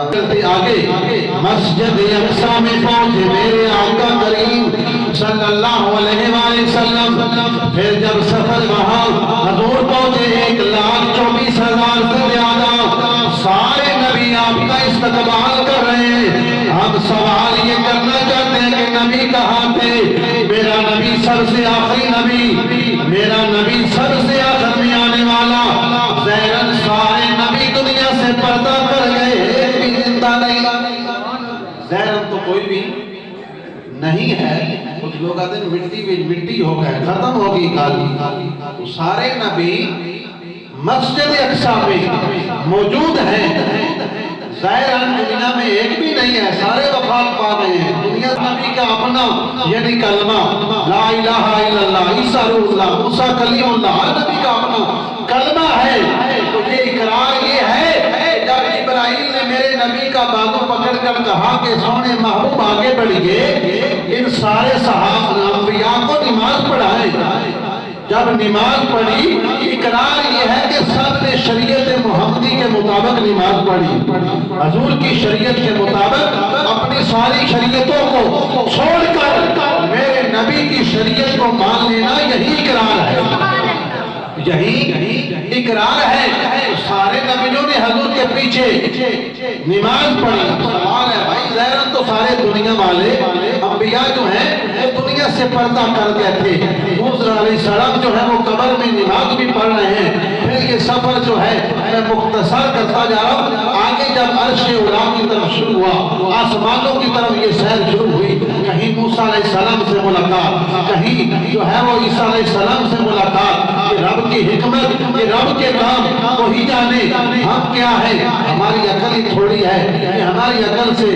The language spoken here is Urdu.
آگے مسجد اقصی میں پہنچے میرے آقا کریم صلی اللہ علیہ وآلہ وسلم. پھر جب سفر وہاں حضور پہنچے 1,24,000 سے زیادہ سارے نبی آپ کا استقبال کر رہے ہیں. ہم سوال یہ کرنا چاہتے ہیں کہ نبی کہاں تھے؟ میرا نبی سب سے آخری نبی، میرا نبی سب سے آخر میں آنے والا. ظاہراً سارے نبی دنیا سے پردہ کر گئے، ایک بھی زندہ نہیں. ظاہراً تو کوئی بھی نہیں ہے. کچھ لوگ آتے ہیں مٹی بھی مٹی ہو گئے، ختم ہوگی کالی. سارے نبی مسجد اقصی میں موجود ہیں. ظاہراً دنیا میں ایک بھی نہیں ہے، سارے وفات پا گئے ہیں. دنیا نبی کا اپنا یعنی کلمہ لا الہ الا اللہ، عیسیٰ روح اللہ، موسیٰ کلیم اللہ، ہر نبی کا اپنا کلمہ ہے. تو یہ اقرار یہ ہے جب ابراہیم نے میرے نبی کا بازو پکڑ کر کہا کہ سونے محبوب آگے بڑھئے، ان سارے صحابہ انبیاء کو نماز پڑھائے. جب نماز پڑھی اقرار یہ ہے کہ سب نے شریعت محمدی کے مطابق نماز پڑھی. حضور کی شریعت کے مطابق اپنی ساری شریعتوں کو چھوڑ کر میرے نبی کی شریعت کو مان لینا یہی اقرار ہے، یہی اقرار ہے. سارے نبیوں نے حضور کے پیچھے نماز پڑھی. سوال ہے بھائی ظاہراً تو سارے دنیا والے انبیاء جو ہیں وہ دنیا سے پردہ کر گئے تھے. موسیٰ علیہ السلام جو ہے وہ قبر میں نماز بھی پڑھ رہے ہیں. پھر یہ سفر جو ہے میں مختصر کرتا جا رہا ہوں. آگے جب عرش اولیٰ کی طرف شروع ہوا، آسمانوں کی طرف یہ سیر شروع ہوئی. کہیں موسیٰ علیہ السلام سے ملاقات، کہیں جو ہے وہ عیسیٰ علیہ السلام سے ملاقات. یہ رب کی حکمت، یہ رب کے کام وہی جانے. ہم کیا ہے؟ ہماری عقل ہی تھوڑی ہے کہ ہماری عقل سے